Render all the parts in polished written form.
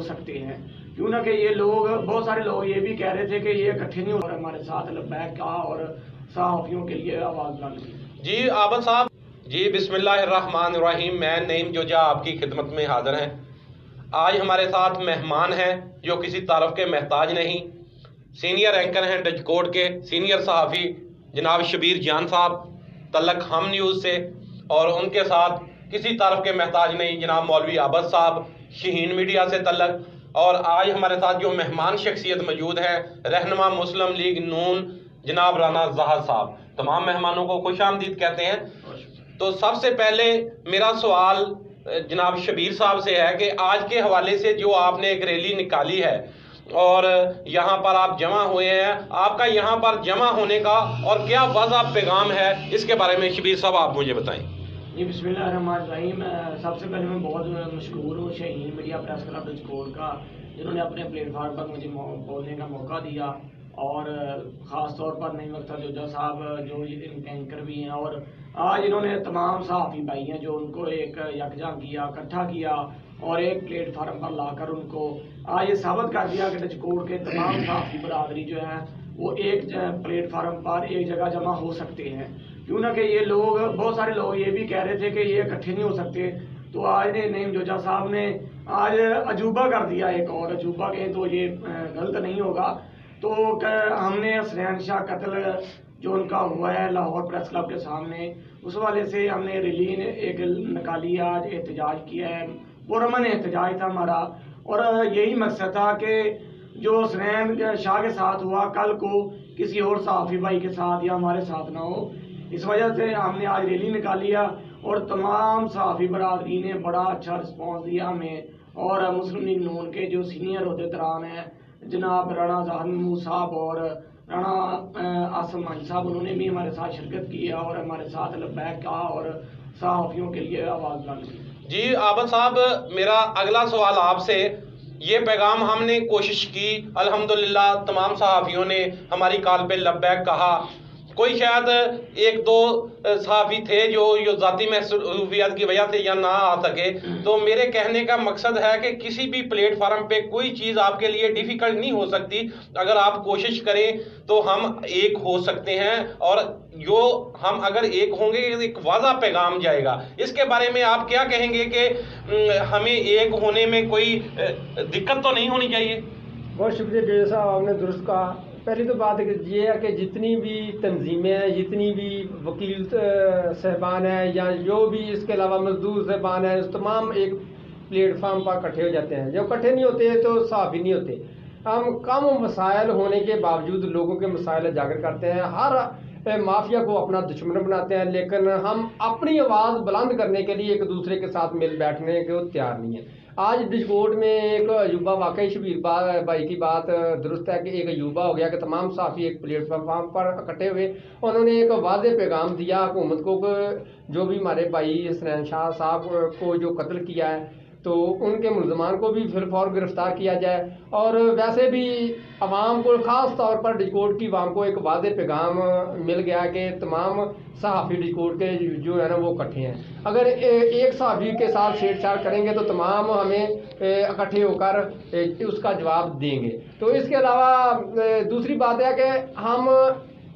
ہو سکتے ہیں، کیوں نہ کہ یہ لوگ، بہت سارے لوگ یہ بھی کہہ رہے تھے کہ یہ اکٹھے نہیں ہو رہے ہمارے ساتھ لبیک کہا اور صحافیوں کے لیے آواز بلند کی۔ جی عابد صاحب، جی بسم اللہ الرحمن الرحیم، میں نعیم جوجا آپ کی خدمت میں حاضر ہیں۔ آج ہمارے ساتھ مہمان ہیں جو کسی تعارف کے محتاج نہیں، سینئر اینکر ہیں ڈچ کوڈ کے، سینئر صحافی جناب شبیر جان صاحب تعلق ہم نیوز سے، اور ان کے ساتھ کسی تعارف کے محتاج نہیں جناب مولوی عابد صاحب شہین میڈیا سے تعلق۔ اور آج ہمارے ساتھ جو مہمان شخصیت موجود ہے رہنما مسلم لیگ نون جناب رانا زاہد صاحب، تمام مہمانوں کو خوش آمدید کہتے ہیں۔ تو سب سے پہلے میرا سوال جناب شبیر صاحب سے ہے کہ آج کے حوالے سے جو آپ نے ایک ریلی نکالی ہے اور یہاں پر آپ جمع ہوئے ہیں، آپ کا یہاں پر جمع ہونے کا اور کیا واضح پیغام ہے، اس کے بارے میں شبیر صاحب آپ مجھے بتائیں۔ جی بسم اللہ الرحمن الرحیم، سب سے پہلے میں بہت مشکور ہوں شہین میڈیا پریس کلب ڈچ کوڈ کا، جنہوں نے اپنے پلیٹ فارم پر مجھے بولنے کا موقع دیا، اور خاص طور پر نعیم جوجا صاحب جو اینکر بھی ہیں، اور آج انہوں نے تمام صحافی بھائی ہیں جو ان کو ایک یکجا کیا، اکٹھا کیا اور ایک پلیٹ فارم پر لا کر ان کو آج یہ ثابت کر دیا کہ ڈچ کوڈ کے تمام صحافی برادری جو ہے وہ ایک پلیٹ فارم پر ایک جگہ جمع ہو سکتے ہیں، کیوں نہ کہ یہ لوگ، بہت سارے لوگ یہ بھی کہہ رہے تھے کہ یہ اکٹھے نہیں ہو سکتے، تو آج نے نعیم جوجا صاحب نے آج عجوبہ کر دیا، ایک اور عجوبہ کہیں تو یہ غلط نہیں ہوگا۔ تو ہم نے حسنین شاہ قتل جو ان کا ہوا ہے لاہور پریس کلب کے سامنے، اس والے سے ہم نے ریلی ایک نکالی، آج احتجاج کیا ہے، پرامن احتجاج تھا ہمارا، اور یہی مقصد تھا کہ جو حسنین شاہ کے ساتھ ہوا کل کو کسی اور صحافی بھائی کے ساتھ یا ہمارے ساتھ نہ ہو، اس وجہ سے ہم نے آج ریلی نکالی ہے، اور تمام صحافی برادری نے بڑا اچھا رسپانس دیا ہمیں، اور مسلم لیگ نون کے جو سینئر عہدیداران ہیں جناب رانا زاہد صاحب اور رانا آصم مانی صاحب، انہوں نے بھی ہمارے ساتھ شرکت کی اور ہمارے ساتھ لبیک کہا اور صحافیوں کے لیے آواز بلند کی۔ جی عابد صاحب، میرا اگلا سوال آپ سے، یہ پیغام ہم نے کوشش کی، الحمدللہ تمام صحافیوں نے ہماری کال پہ لبیک کہا، کوئی شاید ایک دو صحافی تھے جو ذاتی مصروفیات کی وجہ سے یا نہ آ سکے، تو میرے کہنے کا مقصد ہے کہ کسی بھی پلیٹ فارم پہ کوئی چیز آپ کے لیے ڈیفیکلٹ نہیں ہو سکتی، اگر آپ کوشش کریں تو ہم ایک ہو سکتے ہیں، اور جو ہم اگر ایک ہوں گے ایک واضح پیغام جائے گا۔ اس کے بارے میں آپ کیا کہیں گے کہ ہمیں ایک ہونے میں کوئی دقت تو نہیں ہونی چاہیے؟ بہت شکریہ جیسا صاحب، آپ نے درست کہا۔ پہلی تو بات یہ ہے کہ جتنی بھی تنظیمیں ہیں، جتنی بھی وکیل صاحبان ہیں یا جو بھی اس کے علاوہ مزدور صاحبان ہیں، تمام ایک پلیٹ فارم پر اکٹھے ہو جاتے ہیں۔ جب اکٹھے نہیں ہوتے تو صحافی نہیں ہوتے۔ ہم کم مسائل ہونے کے باوجود لوگوں کے مسائل اجاگر کرتے ہیں، ہر مافیا کو اپنا دشمن بناتے ہیں، لیکن ہم اپنی آواز بلند کرنے کے لیے ایک دوسرے کے ساتھ مل بیٹھنے کے تیار نہیں ہیں۔ آج ڈچ کوڈ میں ایک عجوبہ واقعی شبیر بھائی کی بات درست ہے کہ ایک عجوبہ ہو گیا کہ تمام صحافی ایک پلیٹ فارم پر اکٹھے ہوئے، انہوں نے ایک واضح پیغام دیا حکومت کو کہ جو بھی ہمارے بھائی حسنین شاہ صاحب کو جو قتل کیا ہے تو ان کے ملزمان کو بھی فوراً گرفتار کیا جائے، اور ویسے بھی عوام کو، خاص طور پر ڈچ کوڈ کی عوام کو ایک واضح پیغام مل گیا کہ تمام صحافی ڈچ کوڈ کے جو ہے نا وہ اکٹھے ہیں۔ اگر ایک صحافی کے ساتھ چھیڑ چھاڑ کریں گے تو تمام ہمیں اکٹھے ہو کر اس کا جواب دیں گے۔ تو اس کے علاوہ دوسری بات ہے کہ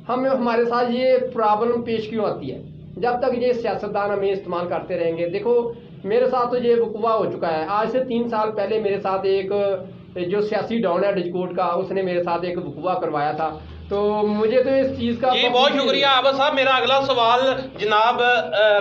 ہمارے ساتھ یہ پرابلم پیش کیوں آتی ہے؟ جب تک یہ سیاستدان ہمیں استعمال کرتے رہیں گے۔ دیکھو میرے ساتھ تو یہ وقوع ہو چکا ہے، آج سے 3 سال پہلے میرے ساتھ ایک جو سیاسی ڈاؤن ہے ڈچ کوڈ کا، اس نے میرے ساتھ ایک وقوع کروایا تھا، تو مجھے تو اس چیز کا جی بہت شکریہ عابد صاحب۔ میرا اگلا سوال جناب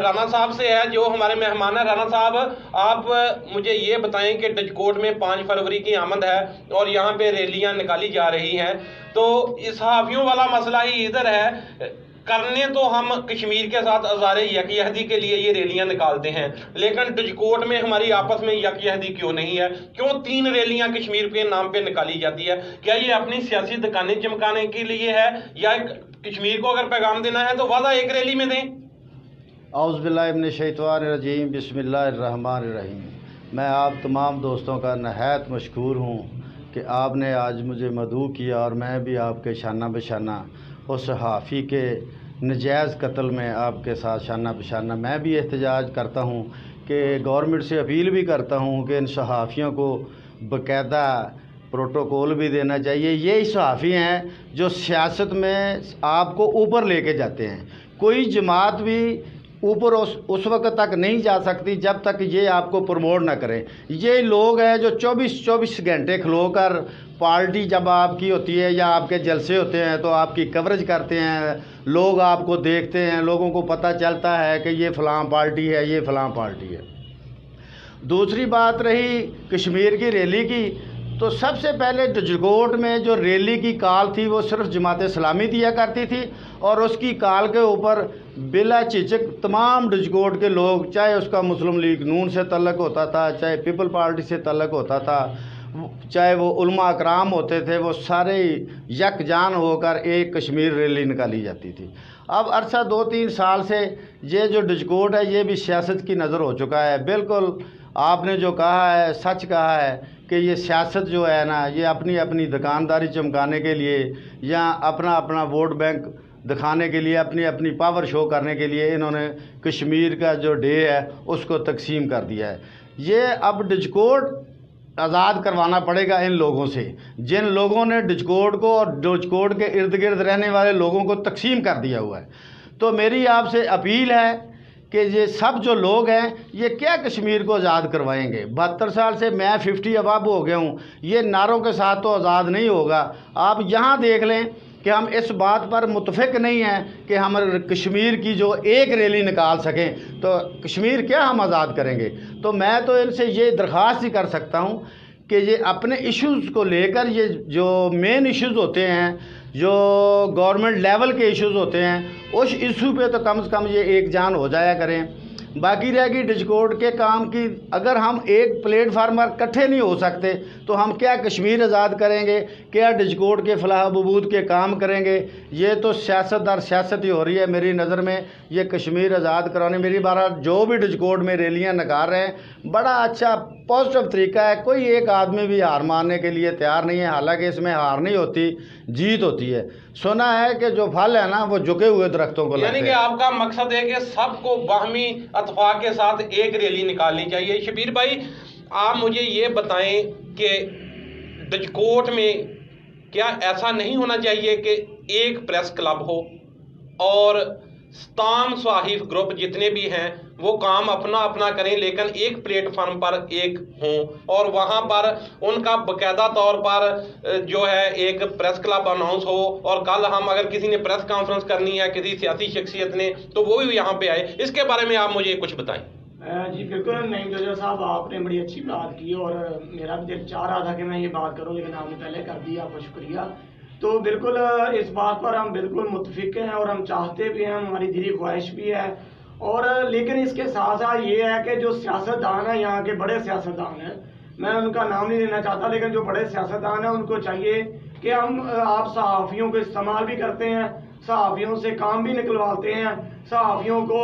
رانا صاحب سے ہے جو ہمارے مہمان ہیں۔ رانا صاحب، آپ مجھے یہ بتائیں کہ ڈچ کوڈ میں 5 فروری کی آمد ہے اور یہاں پہ ریلیاں نکالی جا رہی ہیں، تو صحافیوں والا مسئلہ ہی ادھر ہے، کرنے تو ہم کشمیر کے ساتھ اظہار یکجہتی کے لیے یہ ریلیاں نکالتے ہیں، لیکن ڈچ کوڈ میں ہماری آپس میں یکجہتی کیوں نہیں ہے؟ کیوں 3 ریلیاں کشمیر کے نام پہ نکالی جاتی ہے؟ کیا یہ اپنی سیاسی دکانیں چمکانے کے لیے ہے، یا کشمیر کو اگر پیغام دینا ہے تو واضح ایک ریلی میں دیں؟ اعوذ باللہ من الشیطان الرجیم، بسم اللہ الرحمن الرحیم۔ میں آپ تمام دوستوں کا نہایت مشکور ہوں کہ آپ نے آج مجھے مدعو کیا، اور میں بھی آپ کے شانہ بشانہ اس صحافی کے نجائز قتل میں آپ کے ساتھ شانہ بشانہ میں بھی احتجاج کرتا ہوں، کہ گورنمنٹ سے اپیل بھی کرتا ہوں کہ ان صحافیوں کو बाकायदा प्रोटोकॉल भी देना चाहिए। यही सहाफ़ी हैं जो सियासत में आपको ऊपर लेके जाते हैं। कोई जमात भी ऊपर उस वक्त तक नहीं जा सकती जब तक ये आपको प्रमोट ना करें। ये लोग हैं जो 24 घंटे खलो कर पार्टी जब आपकी होती है या आपके जलसे होते हैं तो आपकी कवरेज करते हैं, लोग आपको देखते हैं, लोगों को पता चलता है कि ये फ़लाँ पार्टी है, ये फ़लाँ पार्टी है। दूसरी बात रही कश्मीर की रैली की, तो सबसे पहले डजकोट में जो रैली की कॉल थी वो सिर्फ जमात इस्लामी दिया करती थी और उसकी कॉल के ऊपर बिला झिझक तमाम डजकोट के लोग, चाहे उसका मुस्लिम लीग नून से तल्लुक़ होता था, चाहे पीपल पार्टी से तल्लुक़ होता था, चाहे वो उलमा अकराम होते थे, वो सारे यकजान होकर एक कश्मीर रैली निकाली जाती थी। अब अरसा 2-3 साल से ये जो डजकोट है ये भी सियासत की नज़र हो चुका है। बिल्कुल आपने जो कहा है सच कहा है कि ये सियासत जो है ना, ये अपनी अपनी दुकानदारी चमकाने के लिए या अपना अपना वोट बैंक दिखाने के लिए, अपनी अपनी पावर शो करने के लिए इन्होंने कश्मीर का जो डे है उसको तकसीम कर दिया है। ये अब डजकोट आज़ाद करवाना पड़ेगा इन लोगों से, जिन लोगों ने डजकोट को और डजकोट के इर्द गिर्द रहने वाले लोगों को तकसीम कर दिया हुआ है। तो मेरी आपसे अपील है कि ये सब जो लोग हैं ये क्या कश्मीर को आज़ाद करवाएंगे। 72 साल से मैं 50 अबब हो गया हूँ, ये नारों के साथ तो आज़ाद नहीं होगा। आप यहाँ देख लें कि हम इस बात पर मुतफिक नहीं हैं कि हम कश्मीर की जो एक रैली निकाल सकें, तो कश्मीर क्या हम आज़ाद करेंगे। तो मैं तो इनसे ये दरख्वास्त ही कर सकता हूँ कि ये अपने इश्यूज़ को लेकर, ये जो मेन इश्यूज़ होते हैं, जो गवर्नमेंट लेवल के इश्यूज़ होते हैं, उस इशू पे तो कम से कम ये एक जान हो जाया करें। बाकी रह गई डजकोट के काम की, अगर हम एक प्लेटफार्म पर इकट्ठे नहीं हो सकते तो हम क्या कश्मीर आज़ाद करेंगे, क्या डजकोट के फलाह बहबूद के काम करेंगे। ये तो सियासत और सियासत ही हो रही है मेरी नज़र में। ये कश्मीर आज़ाद कराने मेरी बारह जो भी डजकोट में रैलियाँ निकाल रहे हैं, बड़ा अच्छा पॉजिटिव तरीका है। कोई एक आदमी भी हार मानने के लिए तैयार नहीं है, हालांकि इसमें हार नहीं होती, जीत होती है। सुना है कि जो फल है ना वो झुके हुए दरख्तों को लगते हैं। यानी कि आपका मकसद है कि सबको बाहमी अतफाक के साथ एक रैली निकालनी चाहिए। शबीर भाई, आप मुझे ये बताएं कि डजकोट में क्या ऐसा नहीं होना चाहिए कि एक प्रेस क्लब हो और तमाम सहाफ़ी ग्रुप जितने भी हैं वो काम अपना अपना करें, लेकिन एक प्लेटफार्म पर एक हों और वहाँ पर उनका बाकायदा तौर पर जो है एक प्रेस क्लब अनाउंस हो, और कल हम अगर किसी ने प्रेस कॉन्फ्रेंस करनी है किसी सियासी शख्सियत ने तो वो भी यहाँ पे आए। इसके बारे में आप मुझे कुछ बताएं। जी बिल्कुल नईम जोजा साहब, आपने बड़ी अच्छी बात की और मेरा भी दिल चाह रहा था कि मैं ये बात करूँ, लेकिन आपने पहले कर दिया, आपका शुक्रिया। तो बिल्कुल इस बात पर हम बिल्कुल मुत्तफिक हैं और हम चाहते भी हैं, हमारी दिली ख्वाहिश भी है। और लेकिन इसके साथ साथ ये है कि जो सियासतदान हैं, यहाँ के बड़े सियासतदान हैं, मैं उनका नाम नहीं लेना चाहता, लेकिन जो बड़े सियासतदान हैं उनको चाहिए कि हम आप सहाफ़ियों को इस्तेमाल भी करते हैं, सहाफ़ियों से काम भी निकलवाते हैं, सहाफ़ियों को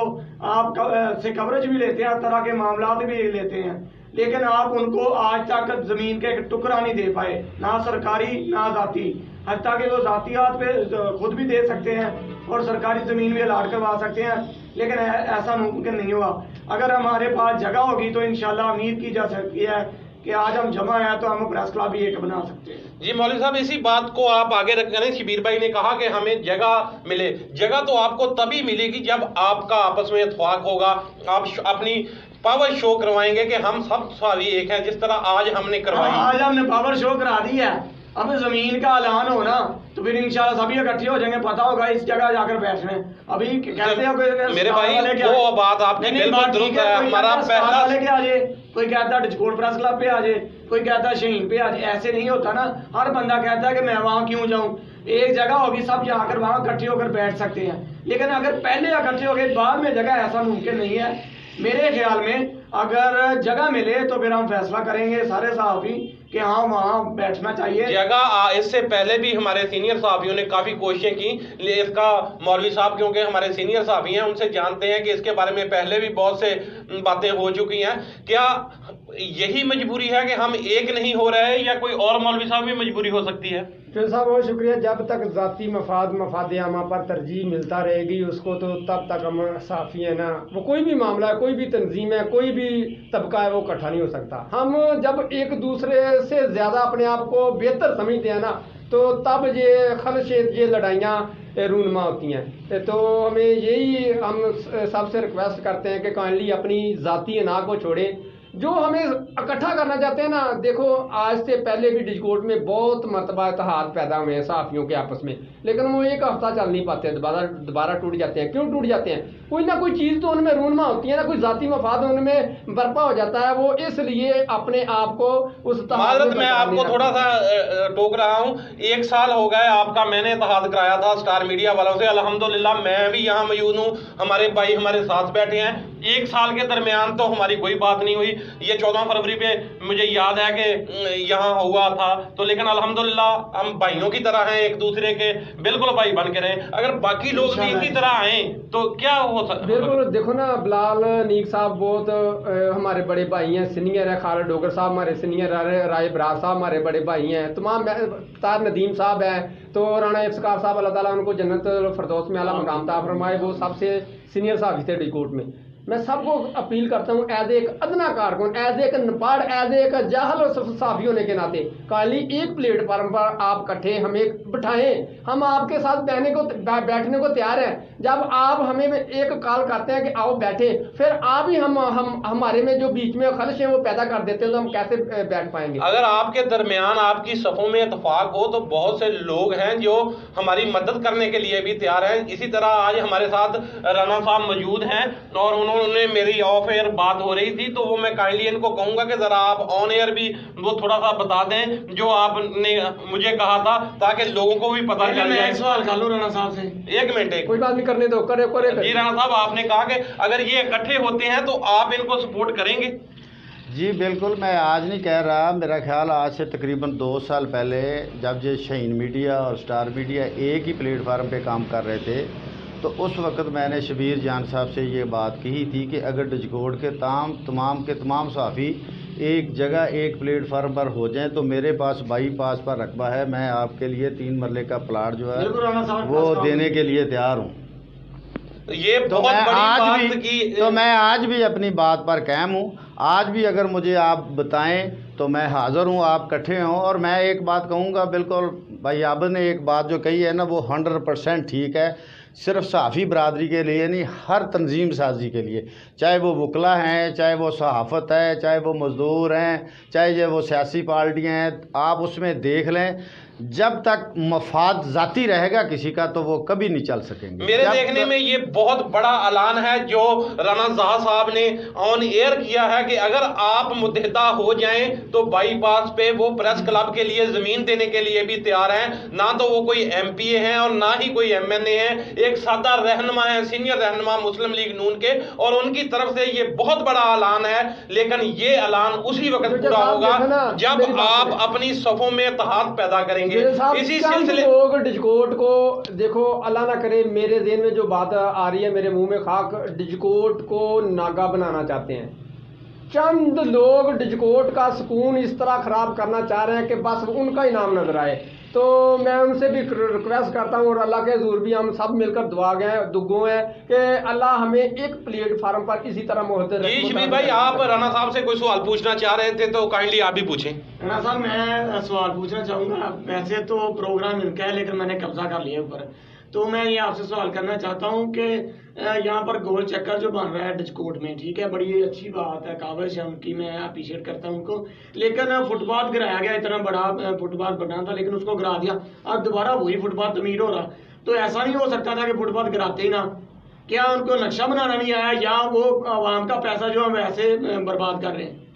आप से कवरेज भी लेते हैं, तरह के मामला भी लेते हैं, लेकिन आप उनको आज तक ज़मीन का एक टुकड़ा नहीं दे पाए, ना सरकारी ना ज़ाती। हत्ता कि वो ज़ातियात पे खुद भी दे सकते हैं और सरकारी ज़मीन भी अलाट करवा सकते हैं, लेकिन ऐसा मुमकिन नहीं हुआ। अगर हमारे पास जगह होगी तो इंशाल्लाह उम्मीद की जा सकती है कि आज हम जमा है तो हम प्रेस क्लब भी एक बना सकते हैं। जी मौलवी साहब, इसी बात को आप आगे रखें। शबीर भाई ने कहा कि हमें जगह मिले, जगह तो आपको तभी मिलेगी जब आपका आपस में इत्तेफाक होगा, आप अपनी पावर शो करवाएंगे कि हम सब सवाली एक हैं, जिस तरह आज हमने करवाई। आज हमने पावर शो करा दी है, अब जमीन का ऐलान होना तो फिर इंशाल्लाह सभी इकट्ठे हो जाएंगे, पता होगा इस जगह जाकर बैठने। अभी कहते हैं मेरे भाई वो बात आपकी बिल्कुल दुरुस्त है। हमारा पहला लेके आ जाए, कोई कहता है डजकोट प्रेस क्लब पे आ जाए, कोई कहता है शहीन पे आ जाए, ऐसे नहीं होता ना। हर बंदा कहता है कि मैं वहाँ क्यों जाऊँ, एक जगह होगी, सब जाकर वहाँ इकट्ठे होकर बैठ सकते हैं। लेकिन अगर पहले इकट्ठे हो गए बाद में जगह, ऐसा मुमकिन नहीं है मेरे ख्याल में। अगर जगह मिले तो फिर हम फैसला करेंगे सारे सहाफ़ी कि हाँ वहाँ बैठना चाहिए जगह। इससे पहले भी हमारे सीनियर सहाफ़ियों ने काफ़ी कोशिशें की, इसका मौलवी साहब क्योंकि हमारे सीनियर सहाफ़ी हैं उनसे जानते हैं कि इसके बारे में पहले भी बहुत से बातें हो चुकी हैं। क्या यही मजबूरी है कि हम एक नहीं हो रहे, या कोई और मौलवी साहब भी मजबूरी हो सकती है? फिर साहब बहुत शुक्रिया। जब तक ज़ाती मफाद आमा पर तरजीह मिलता रहेगी उसको, तो तब तक हम साफ़ी है ना, वो कोई भी मामला है, कोई भी तंजीम है, कोई भी तबका है, वो इकट्ठा नहीं हो सकता। हम जब एक दूसरे से ज़्यादा अपने आप को बेहतर समझते हैं ना, तो तब ये खलशें, ये लड़ाइयाँ रूनमा होती हैं। तो हमें यही हम सबसे रिक्वेस्ट करते हैं कि काइंडली अपनी ज़ाती अना को छोड़ें। जो हमें इकट्ठा करना चाहते हैं ना, देखो आज से पहले भी डिस्कोर्ट में बहुत मरतबा इत्तेहाद पैदा हुए हैं सहाफ़ियों के आपस में, लेकिन वो एक हफ्ता चल नहीं पाते, दोबारा टूट जाते हैं। क्यों टूट जाते हैं? कोई ना कोई चीज़ तो उनमें रूनमा होती है ना, कोई ज़ाती मफाद उनमें बर्पा हो जाता है, वो इसलिए अपने आप को उस माजरत मैं आपको थोड़ा सा टोक रहा हूँ। 1 साल हो गए आपका, मैंने इत्तेहाद कराया था स्टार मीडिया वालों से, अल्हम्दुलिल्लाह मैं भी यहाँ मौजूद हूँ, हमारे भाई हमारे साथ बैठे हैं। 1 साल के दरमियान तो हमारी कोई बात नहीं हुई। ये 14 फरवरी पे मुझे याद है कि यहाँ हुआ था, तो लेकिन अल्हम्दुलिल्लाह हम भाइयों की तरह हैं, एक दूसरे के बिल्कुल भाई बन के रहें। अगर बाकी लोग भी इसी तरह आए तो क्या हो सकता? बिल्कुल, देखो ना, बिलाल नीक साहब बहुत हमारे बड़े भाई हैं, सीनियर है। खालिद डोगर साहब हमारे सीनियर है, राय बरार साहब हमारे बड़े भाई हैं, तमाम तार नदीम साहब हैं, तो राणा इफ्तिकार साहब अल्लाह ताला उनको जन्नत फरदौस में आला मकाम ता फरमाए, वो सबसे सीनियर साहब थे डिकोट में। मैं सबको अपील करता हूँ, एज एक अदना कारकुन, एज एक नपाड़, एज एक जाहल और साफी होने के नाते, काली एक प्लेटफार्म पर आप इकट्ठे हमें बिठाएं, हम आपके साथ बैठने को तैयार हैं। जब आप हमें एक कॉल करते हैं कि आओ बैठे, फिर आप ही हम हमारे में जो बीच में खलश है वो पैदा कर देते हैं, तो हम कैसे बैठ पाएंगे? अगर आपके दरमियान आपकी सफ़ों में इत्तेफाक हो तो बहुत से लोग हैं जो हमारी मदद करने के लिए भी तैयार हैं। इसी तरह आज हमारे साथ राना साहब मौजूद हैं, और उन्होंने मेरी ऑफ एयर बात हो रही थी, तो वो मैं काइंडली इनको कहूंगा कि जरा आप ऑन एयर भी वो थोड़ा सा बता दें जो आपने मुझे कहा था, ताकि लोगों को भी पता चल जाए। सवाल कर लो राना साहब से। 1 मिनट, कोई बात नहीं, करने दो, करे जी राना साहब, आपने कहा कि अगर ये इकट्ठे होते हैं तो आप इनको सपोर्ट करेंगे? जी बिल्कुल, मैं आज नहीं कह रहा, मेरा ख्याल आज से तकरीबन 2 साल पहले जब ये शाहीन मीडिया और स्टार मीडिया एक ही प्लेटफार्म पे काम कर रहे थे, तो उस वक़्त मैंने शबीर जान साहब से ये बात कही थी कि अगर डिस्कोर्ट के तमाम सहाफ़ी एक जगह एक प्लेटफार्म पर हो जाएं तो मेरे पास बाईपास पर रकबा है, मैं आपके लिए 3 मरले का प्लाट जो है वो देने के लिए तैयार हूँ। ये बहुत बड़ी बात की, तो मैं आज भी अपनी बात पर कायम हूँ। आज भी अगर मुझे आप बताएं तो मैं हाज़िर हूँ, आप इकट्ठे हों। और मैं एक बात कहूँगा, बिल्कुल भाई आबिद ने एक बात जो कही है ना, वो 100% ठीक है। सिर्फ सहाफ़ी बरादरी के लिए नहीं, हर तंजीम साजी के लिए, चाहे वो वकला हैं, चाहे वो सहाफ़त है, चाहे वो मज़दूर हैं, चाहे वो सियासी पार्टियाँ हैं, आप उसमें देख लें, जब तक मफाद ज़ाती रहेगा किसी का तो वो कभी नहीं चल सकेंगे। मेरे देखने में ये बहुत बड़ा ऐलान है जो राना जहाँ साहब ने ऑन एयर किया है कि अगर आप मुत्तहिदा हो जाएं तो बाईपास पे वो प्रेस क्लब के लिए ज़मीन देने के लिए भी तैयार हैं। ना तो वो कोई MPA हैं और ना ही कोई MNA हैं, एक सादा रहनुमा है, सीनियर रहनुमा मुस्लिम लीग नून के, और उनकी तरफ से ये बहुत बड़ा ऐलान है। लेकिन ये ऐलान उसी वक्त पूरा होगा जब आप अपनी सफ़ों में इत्तेहाद पैदा करेंगे। इसी सिलसिले लोग डिस्कोर्ट को देखो, अल्लाह ना करे, मेरे ज़हन में जो बात आ रही है, मेरे मुंह में खाक, डिस्कोर्ट को नागा बनाना चाहते हैं। चंद लोग डिस्कोर्ट का सुकून इस तरह खराब करना चाह रहे हैं कि बस उनका ही नाम नजर आए। तो मैं उनसे भी रिक्वेस्ट करता हूँ, और अल्लाह के हज़ूर भी हम सब मिलकर दुगो हैं कि अल्लाह हमें एक प्लेटफार्म पर इसी तरह मोहब्बत। जी शबीर भाई, आप राना साहब से कोई सवाल पूछना चाह रहे थे तो काइंडली आप भी पूछें। राना साहब, मैं सवाल पूछना चाहूँगा। वैसे तो प्रोग्राम इनका है, लेकिन मैंने कब्जा कर लिया ऊपर, तो मैं ये आपसे सवाल करना चाहता हूँ कि यहाँ पर गोल चक्कर जो बन रहा है डिस्कोर्ट में, ठीक है, बड़ी अच्छी बात है, काबिश है उनकी, मैं अप्रिशिएट करता हूँ उनको। लेकिन फुटपाथ गिराया गया, इतना बड़ा फुटपाथ बना था, लेकिन उसको गिरा दिया, अब दोबारा वही फुटपाथ तमीर हो रहा। तो ऐसा नहीं हो सकता था कि फुटपाथ गिराते ही ना? क्या उनको नक्शा बनाना नहीं आया, या वो आवाम का पैसा जो हम ऐसे बर्बाद कर रहे हैं?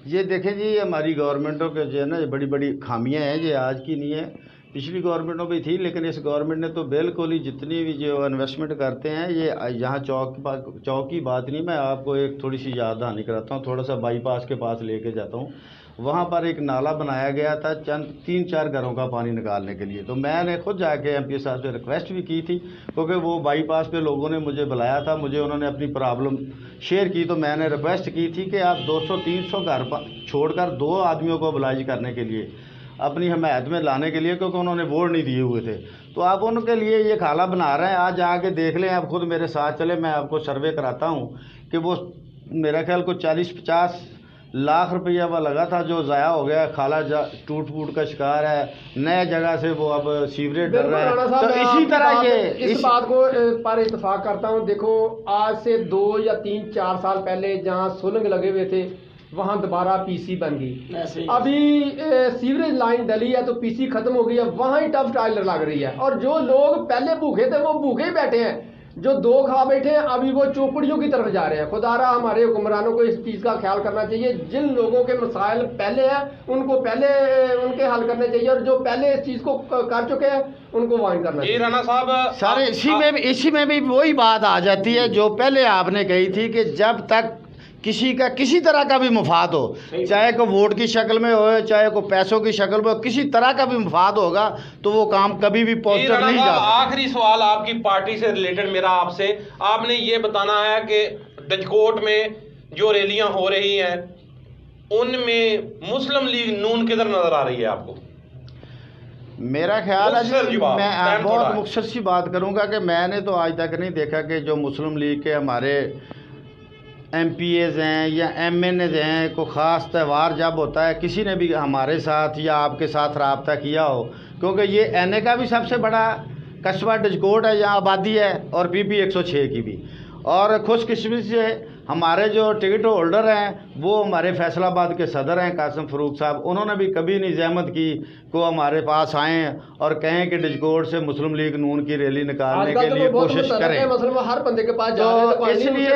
ये देखें जी, हमारी गवर्नमेंटों के जो है ना, ये बड़ी बड़ी खामियां हैं, ये आज की नहीं है, पिछली गवर्नमेंटों में थी, लेकिन इस गवर्नमेंट ने तो बिल्कुल ही जितनी भी जो इन्वेस्टमेंट करते हैं, ये यहाँ चौक की बात नहीं, मैं आपको एक थोड़ी सी याद दहानी कराता हूँ, थोड़ा सा बाईपास के पास लेके जाता हूँ। वहाँ पर एक नाला बनाया गया था चंद 3-4 घरों का पानी निकालने के लिए। तो मैंने खुद जाके एमपी साहब से रिक्वेस्ट भी की थी, क्योंकि वो बाईपास पे लोगों ने मुझे बुलाया था, मुझे उन्होंने अपनी प्रॉब्लम शेयर की। तो मैंने रिक्वेस्ट की थी कि आप 200-300 घर छोड़कर 2 आदमियों को oblige करने के लिए, अपनी हमायत में लाने के लिए, क्योंकि उन्होंने वोट नहीं दिए हुए थे, तो आप उनके लिए ये खाला बना रहे हैं। आज आके देख लें, आप खुद मेरे साथ चले, मैं आपको सर्वे कराता हूँ कि वो मेरा ख्याल को 40-50 लाख रुपया वो लगा था जो ज़ाया हो गया। खाला टूट फूट का शिकार है, नए जगह से वो अब सीवरेज डर रहा है। तो इसी तरह ये इस बात को पर इत्तेफाक करता हूँ। देखो, आज से 2 या 3-4 साल पहले जहाँ सुलंग लगे हुए थे, वहाँ दोबारा पीसी बन गई। अभी सीवरेज लाइन डली है तो पीसी खत्म हो गई है, वहाँ ही टफ टाइलर लग रही है। और जो लोग पहले भूखे थे वो भूखे ही बैठे हैं, जो 2 खा बैठे हैं अभी वो चौपड़ियों की तरफ जा रहे हैं। खुदारा हमारे हुक्मरानों को इस चीज़ का ख्याल करना चाहिए। जिन लोगों के मसाइल पहले हैं उनको पहले उनके हल करने चाहिए, और जो पहले इस चीज़ को कर चुके हैं उनको वाइन करना चाहिए। राणा साहब, सारे इसी में भी वही बात आ जाती है जो पहले आपने कही थी कि जब तक किसी तरह का भी मफाद हो, चाहे को वोट की शक्ल में हो, चाहे को पैसों की शक्ल में हो, किसी तरह का भी मफाद होगा तो वो काम कभी भी पॉजिटिव नहीं जा सकता। आखिरी सवाल आपकी पार्टी से रिलेटेड मेरा आपसे, आपने ये बताना है कि डजकोट में जो रैलियां हो रही हैं उनमें मुस्लिम लीग नून किधर नजर आ रही है आपको? मेरा ख्याल है, मैं बहुत मुख्तसर सी बात करूंगा कि मैंने तो आज तक नहीं देखा कि जो मुस्लिम लीग के हमारे MPAs हैं या MNAs हैं, को ख़ास त्यौहार जब होता है किसी ने भी हमारे साथ या आपके साथ रब्ता किया हो, क्योंकि ये NA का भी सबसे बड़ा कस्बा डजकोट है, यहाँ आबादी है, और PP 106 की भी। और खुशकिस्मती से हमारे जो टिकट होल्डर हैं वो हमारे फैसलाबाद के सदर हैं कासिम फ़रूक साहब, उन्होंने भी कभी नहीं ज़हमत की को हमारे पास आएँ और कहें कि डजकोट से मुस्लिम लीग नून की रैली निकालने के लिए कोशिश करें। हर बंदे के पास तो इसलिए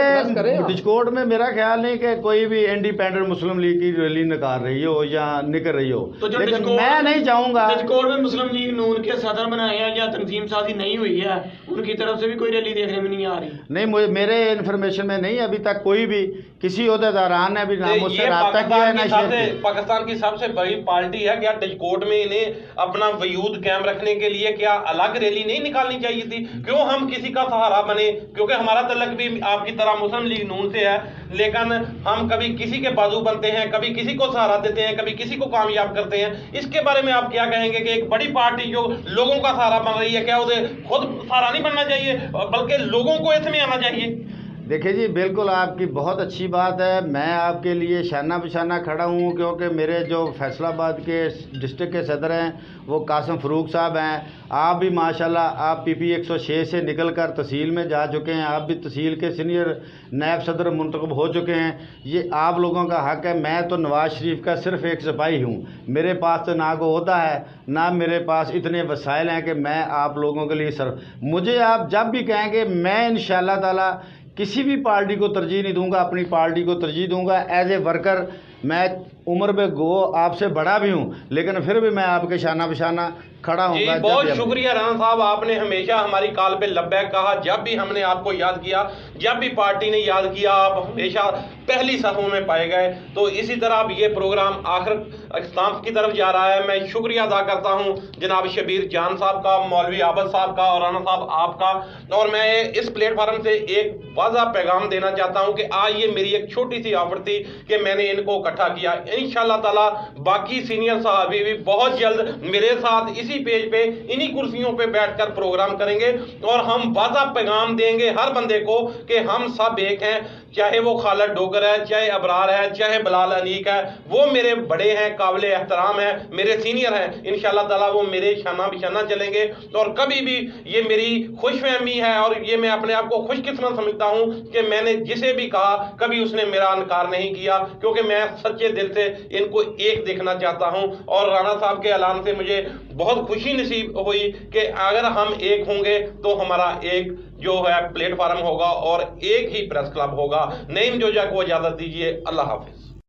डजकोट में मेरा ख्याल नहीं कि कोई भी इंडिपेंडेंट मुस्लिम लीग की रैली निकाल रही हो या निकल रही हो, लेकिन मैं नहीं चाहूँगा। डजकोट में मुस्लिम लीग नून के सदर बनाए हैं या तंजीम साजी नहीं हुई है, उनकी तरफ से भी कोई रैली देखने में नहीं आ रही। नहीं, मेरे इन्फॉर्मेशन में नहीं, अभी तक कोई भी किसी ओहदेदारान ने भी ना मुझसे रब्ता किया है ना शेयर किया। पाकिस्तान की सबसे बड़ी पार्टी है, क्या डजकोट में इन्हें अपना वजूद कायम रखने के लिए क्या अलग रैली नहीं निकालनी चाहिए थी? क्यों हम किसी का सहारा बने? क्योंकि हमारा तल्लक भी आपकी तरह मुस्लिम लीग नून से है, लेकिन हम कभी किसी के बाजू बनते हैं, कभी किसी को सहारा देते हैं, कभी किसी को कामयाब करते हैं। इसके बारे में आप क्या कहेंगे कि एक बड़ी पार्टी जो लोगों का सहारा बन रही है, क्या उसे खुद सहारा नहीं बनना चाहिए बल्कि लोगों को इसमें आना चाहिए? देखिए जी, बिल्कुल आपकी बहुत अच्छी बात है। मैं आपके लिए शाना बिशाना खड़ा हूँ, क्योंकि मेरे जो फैसलाबाद के डिस्ट्रिक्ट के सदर हैं वो कासिम फ़रूक साहब हैं। आप भी माशाल्लाह आप PP 106 से निकल कर तहसील में जा चुके हैं, आप भी तहसील के सीनियर नायब सदर मुंतखब हो चुके हैं। ये आप लोगों का हक़ है। मैं तो नवाज़ शरीफ का सिर्फ़ एक सिपाही हूँ, मेरे पास तो ना को होता है ना मेरे पास इतने वसाइल हैं कि मैं आप लोगों के लिए मुझे आप जब भी कहेंगे मैं इंशाअल्लाह ताला किसी भी पार्टी को तरजीह नहीं दूंगा, अपनी पार्टी को तरजीह दूंगा। एज ए वर्कर मैं उम्र में गो आपसे बड़ा भी हूं, लेकिन फिर भी मैं आपके शाना बिशाना खड़ा हूँ। बहुत शुक्रिया राणा साहब, आपने हमेशा हमारी कॉल पे लब्बैक कहा। जब भी हमने आपको याद किया, जब भी पार्टी ने याद किया, आप हमेशा पहली सफ़ों में पाए गए। तो इसी तरह अब ये प्रोग्राम आखिर अख्ताम की तरफ जा रहा है। मैं शुक्रिया अदा करता हूँ जनाब शबीर जान साहब का, मौलवी आबद साहब का और राणा साहब आपका। और मैं इस प्लेटफार्म से एक वाज़ा पैगाम देना चाहता हूँ कि आज ये मेरी एक छोटी सी ऑफर थी कि मैंने इनको इकट्ठा किया। इंशाअल्लाह ताला बाकी सीनियर साहब भी बहुत जल्द मेरे साथ इसी पेज पे इन्हीं कुर्सियों पे बैठकर प्रोग्राम करेंगे और हम वाज़ा पैगाम देंगे हर बंदे को कि हम सब एक हैं। चाहे वो खालिद डोगर है, चाहे अबरार है, चाहे बिलाल अनीक है, वो मेरे बड़े हैं, काबिल एहतराम है, मेरे सीनियर हैं। इंशाअल्लाह ताला वो मेरे शाना बिशाना चलेंगे। और कभी भी ये मेरी खुशफहमी है और ये मैं अपने आप को खुशकिस्मत समझता हूँ कि मैंने जिसे भी कहा कभी उसने मेरा इनकार नहीं किया, क्योंकि मैं सच्चे दिल से इनको एक देखना चाहता हूँ। और राणा साहब के ऐलान से मुझे बहुत खुशी नसीब हुई कि अगर हम एक होंगे तो हमारा एक जो है प्लेटफार्म होगा और एक ही प्रेस क्लब होगा। नईम जोजा को इजाज़त दीजिए। अल्लाह हाफिज।